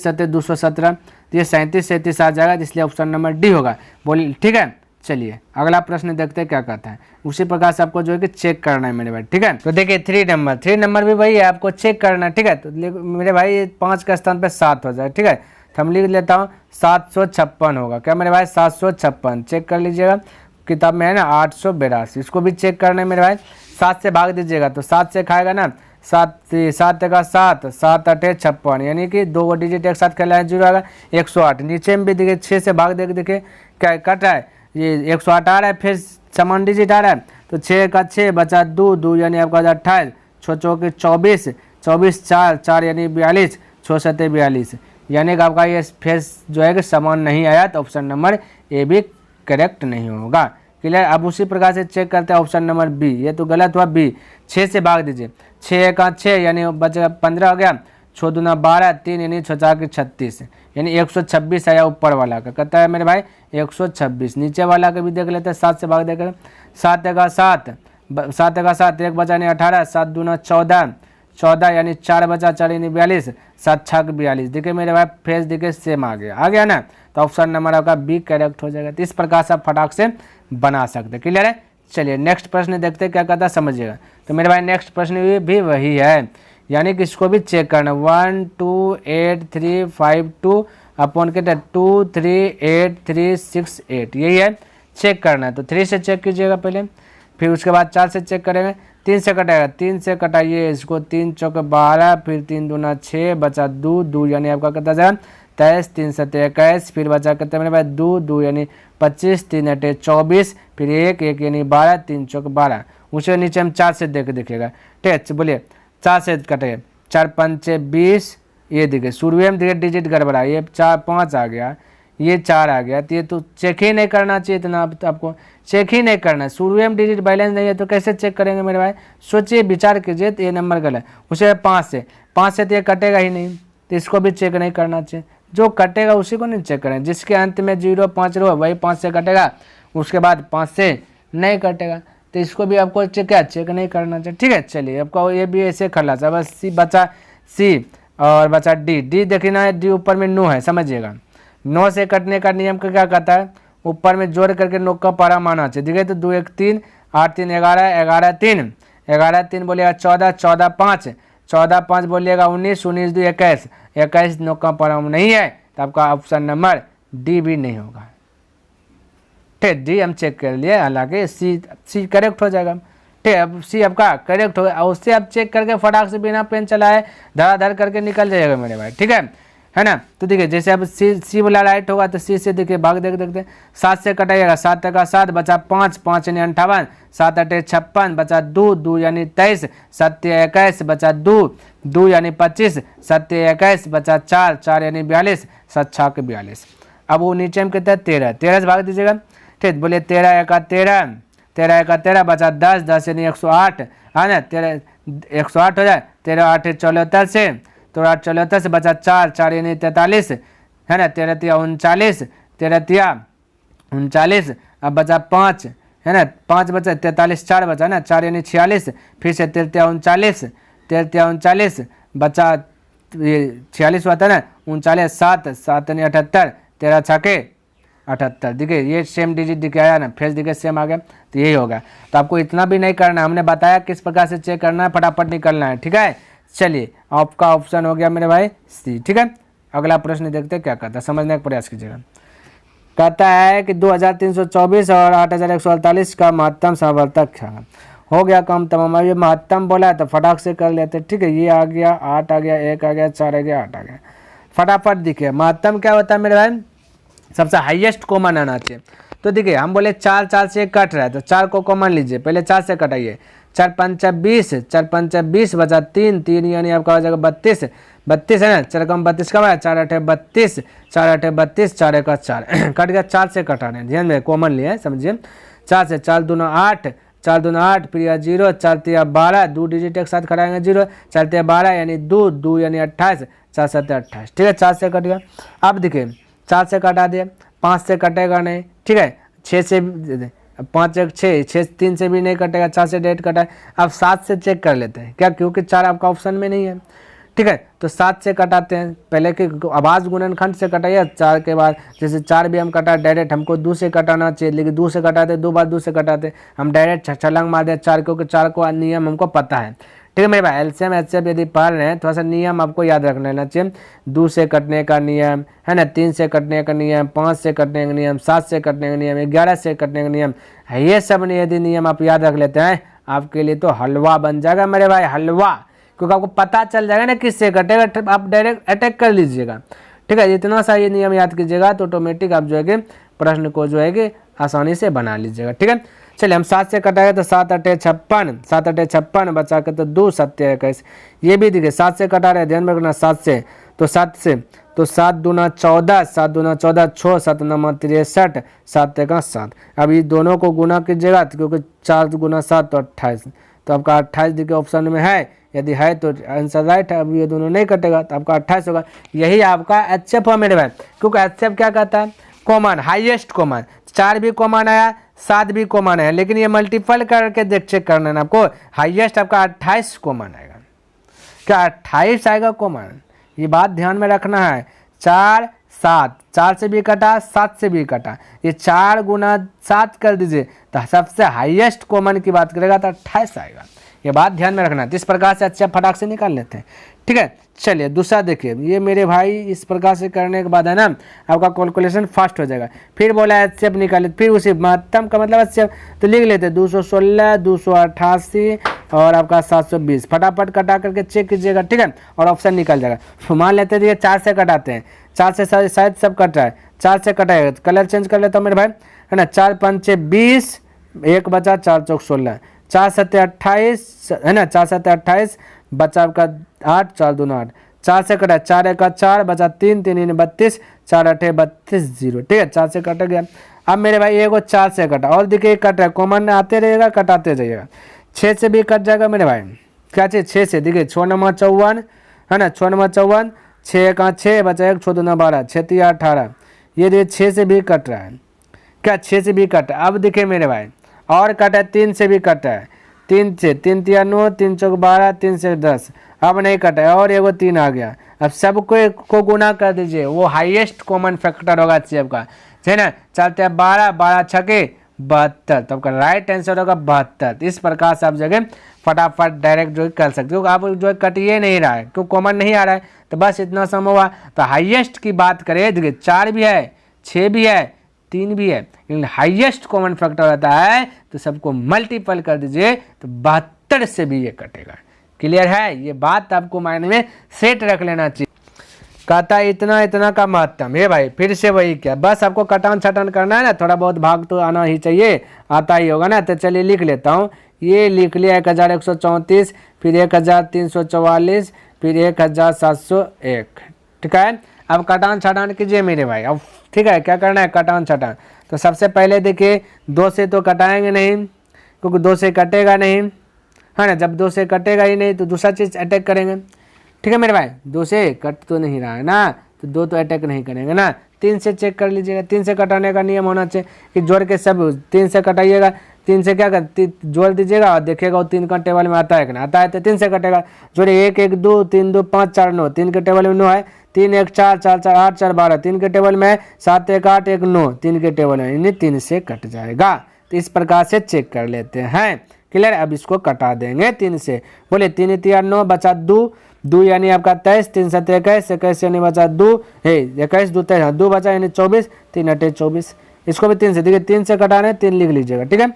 सत्ते 217, तो ये 37 37 आ जाएगा, इसलिए ऑप्शन नंबर डी होगा, बोलिए ठीक है। चलिए अगला प्रश्न देखते हैं क्या कहता है, उसी प्रकार से आपको जो है कि चेक करना है मेरे भाई, ठीक है। तो देखिए 3 नंबर भी वही है, आपको चेक करना है, ठीक है। तो मेरे भाई 5 के स्थान पे 7 हो जाए, ठीक है, तो हम लिख लेता हूँ 756 होगा, क्या मेरे भाई 756, चेक कर लीजिएगा किताब में है ना 882, इसको भी चेक करना है मेरे भाई। 7 से भाग दीजिएगा तो 7 से खाएगा ना, 7 का 7, 7 8 56 यानी कि 2 डिजिट एक साथ खेला है 0 आएगा 108। नीचे में भी देखिए 6 से भाग दे देखिए क्या कट रहा है, ये 108 आ रहा है, फिर समान डिजिट आ रहा है, तो 6 का 6 बचा 2 यानी आपका 28, 6 चौके 24, 24 4 4 यानी 42, 6 सत्ते 42, यानी कि आपका ये फेस जो है कि समान नहीं आया, तो ऑप्शन नंबर ए भी करेक्ट नहीं होगा, क्लियर। अब उसी प्रकार से चेक करते हैं ऑप्शन नंबर बी, ये तो गलत हुआ, बी 6 से भाग दीजिए, 6 का 6 यानी बचेगा 15 हो गया, 6 दूना 12, 3 यानी 6 4 36 यानी 126 आया ऊपर वाला का, कहता है मेरे भाई 126। नीचे वाला का भी देख लेते हैं, 7 से भाग देकर 7 का 7, 7 का 7 1 बचा यानी 18, 7 दूना 14, 14 यानी 4 बचा 4 यानी 42, 7 6 42, देखिए मेरे भाई फेस देखिए सेम आ गया ना, तो ऑप्शन नंबर आपका बी करेक्ट हो जाएगा। तो इस प्रकार से आप फटाक से बना सकते हैं, क्लियर है। चलिए नेक्स्ट प्रश्न देखते क्या कहता है समझिएगा। तो मेरे भाई नेक्स्ट प्रश्न भी वही है, यानी कि इसको भी चेक करना 1 2 8 3 5 2 अपॉन कितना 2 3 8 3 6 8, यही है, चेक करना है। तो 3 से चेक कीजिएगा पहले, फिर उसके बाद 4 से चेक करेंगे, 3 से कटेगा, 3 से कटाइए इसको, 3 चौके 12, फिर 3 दूना 6, बचा 2 2, यानी आपका कितना जाएगा 23, 3 7 21, फिर बचा कितना मेरे भाई 2 2 यानी 25, 3 8 24, फिर 1 1 यानी 12, 3 चौके 12, उसके नीचे हम 4 से देखिएगा, ठीक है बोलिए 4 से कटेगा, 4 5 20, ये देखिए शुरू में देखिए डिजिट गड़बड़ा, ये 4 5 आ गया, ये 4 आ गया, तो ये तो चेक ही नहीं करना चाहिए इतना, आपको चेक ही नहीं करना, शुरू में डिजिट बैलेंस नहीं है तो कैसे चेक करेंगे मेरे भाई, सोचिए विचार कीजिए, तो ये नंबर गलत, उसे 5 से तो ये कटेगा ही नहीं, तो इसको भी चेक नहीं करना चाहिए, जो कटेगा उसी को नहीं चेक करें, जिसके अंत में 0 5 रो वही 5 से कटेगा, उसके बाद 5 से नहीं कटेगा, तो इसको भी आपको चेक नहीं करना चाहिए, ठीक है। चलिए आपको ये भी ऐसे खलास, बस सी बचा सी और बचा डी, देखिए ना डी ऊपर में 9 है, समझिएगा 9 से कटने का नियम का क्या कहता है, ऊपर में जोड़ करके 9 का पारा माना चाहिए, देखिए तो 2 1 3 8 3 11 11 3 11 3 बोलिएगा 14 14 5 14 5 बोलिएगा 19 19 2 21 21 9 का पारा नहीं है, तो आपका ऑप्शन नंबर डी भी नहीं होगा, ठीक, डी हम चेक कर लिए, हालांकि सी करेक्ट हो जाएगा, ठीक, अब सी आपका करेक्ट हो गया, उससे आप चेक करके फटाक से बिना पेन चलाए धड़ाधड़ करके निकल जाएगा मेरे भाई, ठीक है ना। तो देखिए जैसे अब सी वाला राइट होगा तो सी से देखिए भाग देखते 7 से कटाइएगा, 7 का 7 बचा 5 5 यानी 58, 7 8 56 बचा 2 2 यानी 23, 7 21 बचा 2 2 यानी 25, 7 21 बचा 4 4 यानी 42, 7 6 के 42, अब वो नीचे में कितना है 13, 13 से भाग दीजिएगा, ठीक, बोलिए 13 1 13 13 1 13 बचा 10 10 यानी 108 है ना, 13 108 हो जाए, 13 8 74 से, तो 8 74 से बचा 4 4 यानी 43 है ना, 13 3 39, 13 3 39, अब बचा 5 है ना, 5 बचा 43 4 बचा ना, 4 यानी 46, फिर से 13 39 39 बचा, ये 46 हुआ था ना, 39 7 7 यानी 78, 13 6 के 78, देखिए ये सेम डिजिट दिखे आया ना, फेस दिखे सेम आ गया, तो यही होगा। तो आपको इतना भी नहीं करना, हमने बताया किस प्रकार से चेक करना है, फटाफट निकलना है, ठीक है। चलिए आपका ऑप्शन हो गया मेरे भाई सी, ठीक है। अगला प्रश्न देखते हैं क्या कहता है, समझने का प्रयास कीजिएगा। कहता है कि 2324 और 8148 का महत्तम समवर्तक है, हो गया कम तमाम, ये महत्तम बोला है तो फटाक से कर लेते, ठीक है। ये आ गया 8 आ गया, 1 आ गया, 4 आ गया, 8 आ गया, फटाफट दिखे। महत्तम क्या होता है मेरे भाई, सबसे हाईएस्ट कॉमन आना चाहिए। तो देखिए हम बोले 4 4 से कट रहा है, तो 4 को कॉमन लीजिए, पहले 4 से कटाइए, 4 5 20, 4 5 20 बचा 3 3 यानी आपका हो जाएगा 32 32 है ना, 4 कम 32 का है, 4 8 32 4 8 32 4 1 4 कट गया, 4 से कटा रहे हैं, ध्यान में कॉमन लिए समझिए। 4 से 4 दूना 8 4 दूना 8 फिर 0 4 3 12 2 डिजिट एक साथ खटाएंगे 0 4 3 12 यानी 2 2 यानी 28 4 7 28, ठीक है। 4 से कट गया। अब देखिए 4 से कटा दिए, 5 से कटेगा नहीं, ठीक है। 6 से 5 1 6 6 3 से भी नहीं कटेगा, 4 से डेट कटा है। अब 7 से चेक कर लेते हैं क्या, क्योंकि 4 आपका ऑप्शन में नहीं है, ठीक है। तो 7 से कटाते हैं, पहले के आवाज़ गुणनखंड से कटाइए, 4 के बाद जैसे 4 भी हम कटा डायरेक्ट, हमको 2 से कटाना चाहिए, लेकिन 2 से कटाते 2 बार 2 से कटाते, हम डायरेक्ट छलांग मार दिया 4, क्योंकि 4 को नियम हमको पता है, ठीक है मेरे भाई। एलसीएम एचसीएफ यदि पढ़ रहे हैं, थोड़ा सा नियम आपको याद रख लेना चाहिए। 2 से कटने का नियम है ना, 3 से कटने का नियम, 5 से कटने का नियम, 7 से कटने का नियम, 11 से कटने का नियम, ये सब यदि नियम आप याद रख लेते हैं, आपके लिए तो हलवा बन जाएगा मेरे भाई, हलवा, क्योंकि आपको पता चल जाएगा ना किससे कटेगा, आप डायरेक्ट अटैक कर लीजिएगा, ठीक है। इतना सा ये नियम याद कीजिएगा तो ऑटोमेटिक आप जो है प्रश्न को जो है आसानी से बना लीजिएगा, ठीक है। चलिए हम 7 से कटाएंगे तो 7 8 56 7 8 56 बचा के तो 2 7 21, ये भी देखिए 7 से कटा रहे, ध्यान में रखना 7 से, तो 7 दूना 14 7 दूना 14 6 7 9 63 7 1 7। अब ये दोनों को गुना कीजिएगा, तो क्योंकि 4 गुना 7 तो 28, तो आपका 28 देखिए ऑप्शन में है, यदि है तो आंसर राइट है। अब ये दोनों नहीं कटेगा तो आपका 28 होगा, यही आपका एचएफ है मेरे भाई, क्योंकि एचएफ क्या कहता है, कॉमन, हाईएस्ट कॉमन। 4 भी कॉमन आया, 7 भी कॉमन है, लेकिन ये मल्टीपल करके देख चेक करना है आपको, हाईएस्ट आपका 28 कॉमन आएगा। क्या 28 आएगा कॉमन, ये बात ध्यान में रखना है। 4 7, 4 से भी कटा, 7 से भी कटा, ये 4 गुना 7 कर दीजिए तो सबसे हाईएस्ट कॉमन की बात करेगा तो 28 आएगा। ये बात ध्यान में रखना है। तो इस प्रकार से अच्छा फटाक से निकाल लेते हैं, ठीक है। चलिए दूसरा देखिए, ये मेरे भाई इस प्रकार से करने के बाद है ना आपका कैलकुलेशन फास्ट हो जाएगा। फिर बोला एचसीएफ निकाले, फिर उसी महत्तम का मतलब एचसीएफ तो लिख लेते हैं 216, 288 और आपका 720। फटाफट कटा करके चेक कीजिएगा, ठीक है, और ऑप्शन निकल जाएगा। मान लेते हैं 4 से कटाते हैं, 4 से शायद सब कट रहा है, 4 से कटाएगा। कलर चेंज कर लेता हूँ मेरे भाई, है ना। 4 पंचे 20, 1 बचा, 4 चौक 16, 4 सत्ते 28, है ना। 4 सत्ते 28 बचा आपका 8, 4 दूना 8, 4 से कटा 4 1 4 बचा 3, 3 32, 4 8 32 0, ठीक है। 4 से कट गया। अब मेरे भाई एगो 4 से कटा और देखिए कट रहा है, कॉमन आते रहेगा, कटाते जाइएगा। 6 से भी कट जाएगा मेरे भाई, क्या चाहिए 6 से, देखिए 6 9 54, है ना, 6 9 54, 6 1 6 बचा 1, 6 2 12, 6 3 18, ये देखिए 6 से भी कट रहा है, क्या 6 से भी कट। अब देखिए मेरे भाई और कटा है, 3 से भी कटा है, 3 से 3 3 9, 3 चौक 12, 3 से 10, अब नहीं कटा है और एगो 3 आ गया। अब सबको को गुना कर दीजिए, वो हाईएस्ट कॉमन फैक्टर होगा एचसीएफ का, है ना। चलते हैं 12, 12 छके 72, तो आपका राइट आंसर होगा 72। इस प्रकार से आप जगह फटाफट डायरेक्ट जो कर सकते हो। आप जो कटिए नहीं रहा है क्योंकि कॉमन नहीं आ रहा है, तो बस इतना सम हुआ। तो हाईएस्ट की बात करें, देखिए 4 भी है, 6 भी है, 3 भी है, लेकिन हाईएस्ट कॉमन फैक्टर रहता है तो सबको मल्टीपल कर दीजिए तो 72 से भी ये कटेगा। क्लियर है, ये बात आपको माइंड में सेट रख लेना चाहिए। कहता है इतना इतना का महत्तम, ये भाई फिर से वही क्या, बस आपको कटान छटान करना है ना, थोड़ा बहुत भाग तो आना ही चाहिए, आता ही होगा ना। तो चलिए लिख लेता हूँ, ये लिख लिया 1134, फिर 1344, फिर 1701, ठीक है। अब कटान छटान कीजिए मेरे भाई, अब ठीक है क्या करना है, कटान छटान। तो सबसे पहले देखिए 2 से तो कटाएंगे नहीं, क्योंकि 2 से कटेगा नहीं, है ना। जब 2 से कटेगा ही नहीं तो दूसरा चीज़ अटैक करेंगे, ठीक है मेरे भाई। 2 से कट तो नहीं रहा है ना, तो 2 तो अटैक नहीं करेंगे ना। 3 से चेक कर लीजिएगा, 3 से कटाने का नियम होना चाहिए कि जोड़ के सब 3 से कटाइएगा। 3 से क्या कर जोड़ दीजिएगा और देखिएगा वो 3 का टेबल में आता है कि ना, आता है तो 3 से कटेगा। जोड़े 1 1 2 3 2 5 4 9, 3 के टेबल में 9 है, 3 1 4 4 4 8 4 12, 3 के टेबल में 7 1 8 1 9, 3 के टेबल में, यानी 3 से कट जाएगा। तो इस प्रकार से चेक कर लेते हैं, क्लियर। अब इसको कटा देंगे 3 से, बोले 3 3 9 बचा 2, 2 यानी आपका 23, 3 7 21, 21 यानी बचा 2 है, 21 2 23, 2 बचा यानी 24, 3 8 24। इसको भी 3 से, देखिए 3 से कटाने 3 लिख लीजिएगा, ठीक है।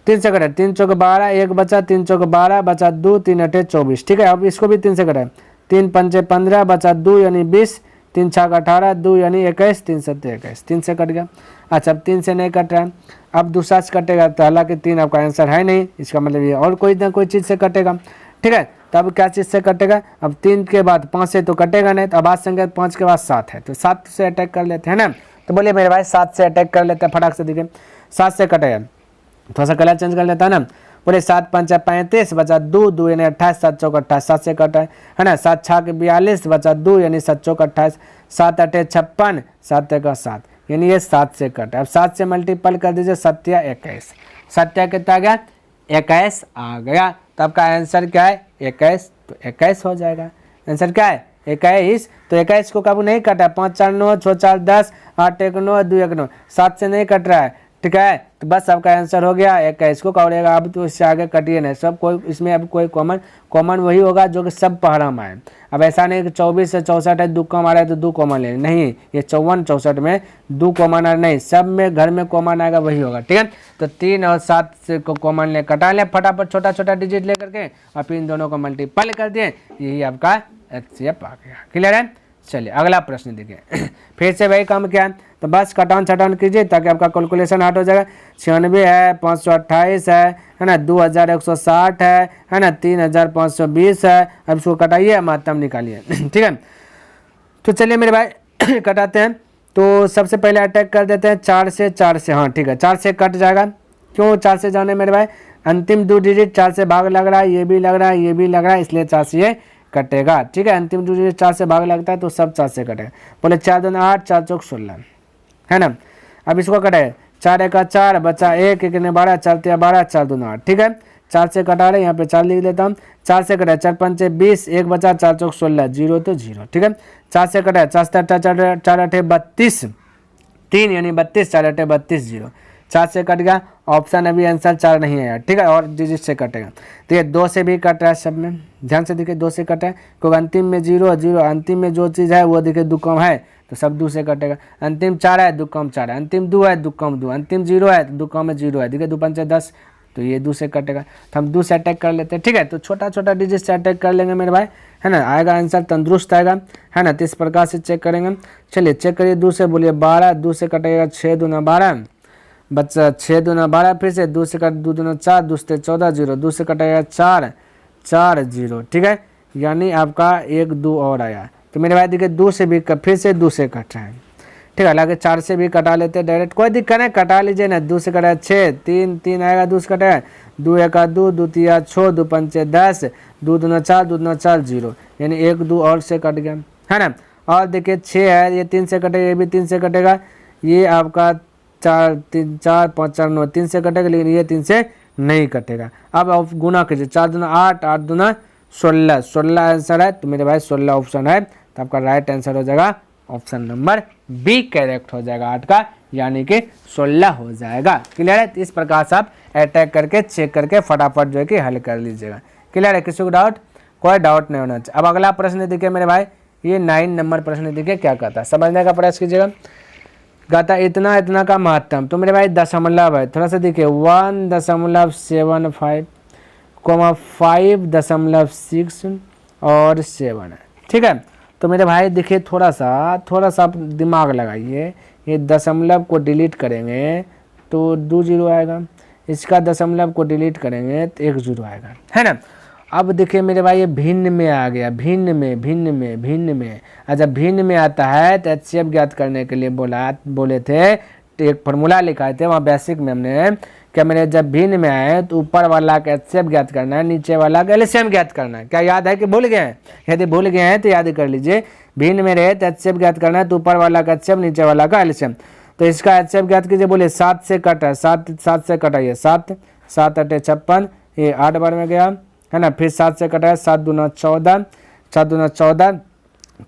3 से कटा, 3 चौक 12, 1 बचा, 3 चौक 12 बचा 2, 3 8 24, ठीक है। अब इसको भी 3 से कटा, 3 पंचे 15 बचा 2 यानी 20, 3 छक 18, 2 यानी 21, 3 7 21, 3 से कट गया। अच्छा अब 3 से नहीं कट रहा है, अब दूसरा से कटेगा, तो हालांकि 3 आपका आंसर है नहीं, इसका मतलब ये और कोई ना कोई चीज़ से कटेगा, ठीक है। तो अब क्या चीज़ से कटेगा, अब 3 के बाद 5 से तो कटेगा नहीं, तो अब आज संख्या 5 के बाद 7 है, तो 7 से अटैक कर लेते हैं ना। तो बोलिए मेरे भाई 7 से अटैक कर लेते हैं फटाक से, देखिए 7 से कटेगा, थोड़ा सा कलर चेंज कर लेता है ना। बोले 7 5 35 बचा 2, 2 यानी 28, 7 चौक 28, 7 से कटा है ना। 7 6 42 बचा 2 यानी 7 चौक 28, 7 8 56, 7 1 7, यानी ये 7 से कटा। अब 7 से मल्टीपल कर दीजिए, 7 21, 7 कितना आ गया 21 आ गया। तो आपका आंसर क्या है 21, तो 21 हो जाएगा। आंसर क्या है 21, तो 21 को कभी नहीं कटा, 5 4 9 6 4 10, 8 1 9 2 1 9, 7 से नहीं कट रहा है, ठीक है। तो बस आपका आंसर हो गया 21 को करेगा। अब तो इससे आगे कटिए नहीं, सब कोई इसमें अब कोई कॉमन वही होगा जो कि सब पहरा में आए। अब ऐसा नहीं कि 24 से 64 है 2 कॉमन आ रहा है तो 2 कॉमन ले, नहीं, ये 54 64 में 2 कॉमन आ नहीं, सब में घर में कॉमन आएगा वही होगा, ठीक है। तो 3 और 7 से को कॉमन ले कटा लें फटाफट, छोटा छोटा डिजिट ले करके और फिर इन दोनों को मल्टीपल कर दिए, यही आपका एचसीएफ आ गया। क्लियर है। चलिए अगला प्रश्न देखिए फिर से वही काम क्या है, तो बस कटान छटान कीजिए ताकि आपका कैलकुलेशन हार्ड हो जाएगा। 96 है, 528 है ना, 2160 है ना, 3520 है। अब इसको कटाइए, महत्तम निकालिए, ठीक है। तो चलिए मेरे भाई कटाते हैं। तो सबसे पहले अटैक कर देते हैं 4 से, 4 से, हाँ ठीक है 4 से कट जाएगा। क्यों 4 से जाने मेरे भाई, अंतिम 2 डिजिट 4 से भाग लग रहा है, ये भी लग रहा है, ये भी लग रहा है, इसलिए 4 से ये कटेगा, ठीक है। अंतिम 2 डिजिट 4 से भाग लगता है तो सब 4 से कटेगा। बोले 4 2 8, 4 चौक 16, है ना। अब इसको कटे 4 1 4 बचा 1 1 12, 4 3 12, 4 2 8, ठीक है। 4 से कटा रहे, यहाँ पे 4 लिख देता हूँ। 4 से कटा 4 पंचे 20, 1 बचा, 4 चौक 16, 0 तो 0, ठीक है। 4 से कटा 4 4 8 32, 3 यानी 32, 4 8 32, 0। 4 से कट गया, ऑप्शन अभी आंसर 4 नहीं है यार, ठीक है, और डिजिट से कटेगा। तो ये 2 से भी कट रहा है सब में, ध्यान से देखिए 2 से कटा है, क्योंकि अंतिम में 0 0, अंतिम में जो चीज़ है वो देखिए 2 कम है तो सब 2 से कटेगा। अंतिम 4 है, 2 कम 4 है, अंतिम 2 है, 2 कम 2, अंतिम 0 है तो 2 कम 0 है, देखिए 2 पंचे 10, तो ये 2 से कटेगा। तो हम 2 से अटैक कर लेते हैं, ठीक है। तो छोटा छोटा डिजिट से अटैक कर लेंगे मेरे भाई, है ना, आएगा आंसर तंदुरुस्त आएगा, है ना। तो इस प्रकार से चेक करेंगे। चलिए चेक करिए, 2 से बोलिए 12, 2 से कटेगा 6 दूना 12, बच्चा 6 दूना 12, फिर से 2 से कट 2 दूना 4, 2 से 14, 0, 2 से कटेगा 4 4 0, ठीक है, यानी आपका 1 2 और आया। तो मेरे भाई देखिए 2 से भी फिर से 2 से कट रहे हैं, ठीक है। हालांकि 4 से भी कटा लेते हैं डायरेक्ट, कोई दिक्कत नहीं, कटा लीजिए ना। 2 से कटा 6, 3 3 आएगा, 2 से कटा 2 1 2, 2 3 6, 2 पंचे 10, 2 दूना 4, 2 दूना 4, 0, यानी 1 2 और से कट गया, है ना। और देखिए 6 है, ये 3 से कटेगा, ये भी 3 से कटेगा, ये आपका 4 3 4 5 4 9 3 से कटेगा, लेकिन ये 3 से नहीं कटेगा। अब आप गुना कीजिए, 4 दूना 8, 8 दूना 16, 16 आंसर है। तो मेरे भाई 16 ऑप्शन है, तो आपका राइट आंसर हो जाएगा ऑप्शन नंबर बी करेक्ट हो जाएगा 8 का, यानी कि 16 हो जाएगा। क्लियर है। तो इस प्रकार से आप अटैक करके चेक करके फटाफट जो है कि हल कर लीजिएगा। क्लियर है, किसी को डाउट? कोई डाउट नहीं होना चाहिए। अब अगला प्रश्न देखिए मेरे भाई, ये 9 नंबर प्रश्न देखिए क्या कहता है, समझने का प्रयास कीजिएगा। कहता इतना इतना का महत्तम, तो मेरे भाई दशमलव है, थोड़ा सा देखिए 1.75, 5.6 और 7 है, ठीक है। तो मेरे भाई देखिए थोड़ा सा आप दिमाग लगाइए, ये दशमलव को डिलीट करेंगे तो 2 0 आएगा, इसका दशमलव को डिलीट करेंगे तो 1 0 आएगा, है ना। अब देखिए मेरे भाई ये भिन्न में आ गया, भिन्न में। अच्छा भिन्न में आता है तो एचसीएफ ज्ञात करने के लिए बोले थे, तो एक फार्मूला लिखाए थे वहाँ बेसिक में हमने, क्या मेरे जब भिन्न में आए तो ऊपर वाला का एचसीएफ ज्ञात करना है, नीचे वाला का एलसीएम ज्ञात करना है। क्या याद है कि भूल गए हैं? यदि भूल गए हैं तो याद कर लीजिए, भिन्न में रहे तो एचसीएफ ज्ञात करना है, तो ऊपर वाला का एचसीएफ, नीचे वाला का एलसीएम। तो इसका एचसीएफ ज्ञात कीजिए, बोले 7 से कटा, 7 से कटाइए, 7 7 8 56, ये 8 बार में गया, है ना। फिर 7 से कटाया, 7 दूना 14, 7 दूना 14,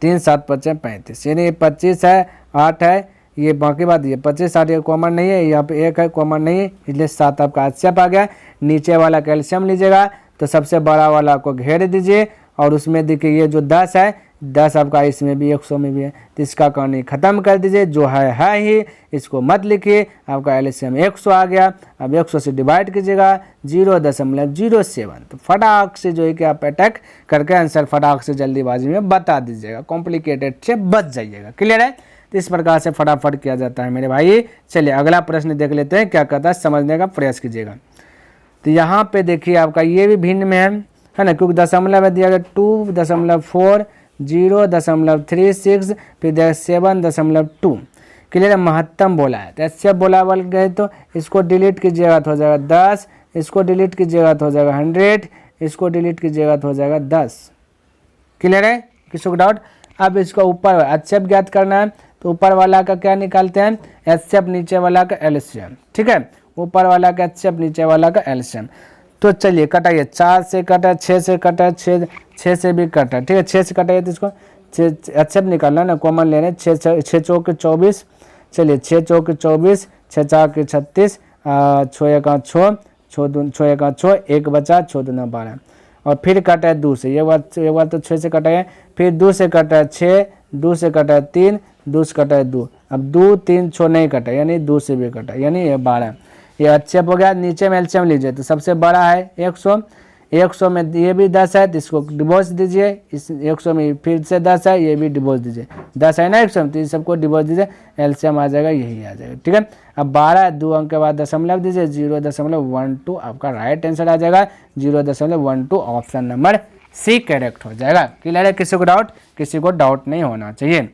3 7 5 35, यानी ये 25 है, 8 है, ये बाकी बात ये 25 8 कॉमन नहीं है, यहाँ पे 1 है कॉमन नहीं है, इसलिए 7 आपका एचसीएफ आ गया। नीचे वाला कैल्शियम लीजिएगा तो सबसे बड़ा वाला को घेर दीजिए, और उसमें देखिए ये जो 10 है, 10 आपका इसमें भी 100 में भी है, तो इसका कहानी खत्म कर दीजिए, जो है ही, इसको मत लिखिए। आपका एलसीएम 100 आ गया। अब 100 से डिवाइड कीजिएगा 0.07, तो फटाक से जो है कि आप अटैक करके आंसर फटाक से जल्दीबाजी में बता दीजिएगा, कॉम्प्लिकेटेड से बच जाइएगा। क्लियर है। तो इस प्रकार से फटाफट किया जाता है मेरे भाई। चलिए अगला प्रश्न देख लेते हैं, क्या कहता है, समझने का प्रयास कीजिएगा। तो यहाँ पे देखिए आपका ये भी भिन्न में है ना, क्योंकि दशमलव दिया गया 2.4, 0.36, फिर 7.2। क्लियर, महत्तम बोला है, तो ऐसे बोला बोल गए तो इसको डिलीट कीजिएगा तो हो जाएगा 10, इसको डिलीट कीजिएगा तो हो जाएगा 100, इसको डिलीट कीजिएगा तो हो जाएगा 10। क्लियर है, किसी को डाउट? अब इसको ऊपर एचसीएफ ज्ञात करना है, तो ऊपर वाला का क्या निकालते हैं, एचसीएफ, नीचे वाला का एलसीएम, ठीक है। ऊपर वाला का एचसीएफ, नीचे वाला का एलसीएम। तो चलिए कटाइए, 4 से कटा, 6 से कटा, 6 से भी कटा, ठीक है। 6 से कटाइए तो इसको एचसीएफ निकालना ना, कॉमन ले रहे हैं, 6 चौक 24, चलिए 6 चौक 24, 6 4 36, 6 1 6, 6 1 6, 1 बचा, 6 2 12, और फिर कटा है 2 से, ये बार तो 6 से कटा है, फिर 2 से कटा है 6, 2 से कटा है 3, 2 से कटा है 2, अब 2 3 6 नहीं कटा, यानी 2 से भी कटा, यानी ये 12। ये अच्छे हो गया। नीचे में एलसीएम लीजिए, तो सबसे बड़ा है 100, 100 में ये भी 10 है, तो इसको डिवोर्स दीजिए, इस 100 में फिर से 10 है, ये भी डिवोर्स दीजिए, 10 है ना 100, तो इन सबको डिवोर्स दीजिए, एलसीएम आ जाएगा, यही आ जाएगा, ठीक है। अब 12, 2 अंक के बाद दशमलव दीजिए, 0.12, आपका राइट आंसर आ जाएगा 0.12, ऑप्शन नंबर सी करेक्ट हो जाएगा। क्लियर है, किसी को डाउट? किसी को डाउट नहीं होना चाहिए।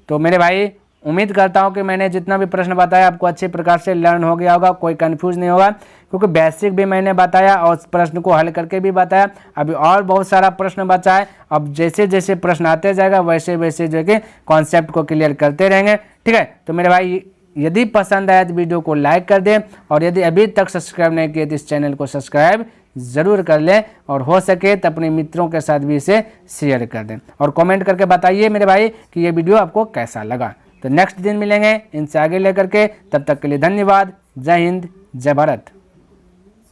तो मेरे भाई उम्मीद करता हूं कि मैंने जितना भी प्रश्न बताया आपको अच्छे प्रकार से लर्न हो गया होगा, कोई कंफ्यूज नहीं होगा, क्योंकि बेसिक भी मैंने बताया और प्रश्न को हल करके भी बताया। अभी और बहुत सारा प्रश्न बचा है, अब जैसे जैसे प्रश्न आते जाएगा वैसे वैसे जो कि कॉन्सेप्ट को क्लियर करते रहेंगे, ठीक है। तो मेरे भाई यदि पसंद आया तो वीडियो को लाइक कर दें, और यदि अभी तक सब्सक्राइब नहीं किए तो इस चैनल को सब्सक्राइब ज़रूर कर लें और हो सके तो अपने मित्रों के साथ भी इसे शेयर कर दें और कमेंट करके बताइए मेरे भाई कि ये वीडियो आपको कैसा लगा। तो नेक्स्ट दिन मिलेंगे इनसे आगे लेकर के, तब तक के लिए धन्यवाद। जय हिंद, जय भारत।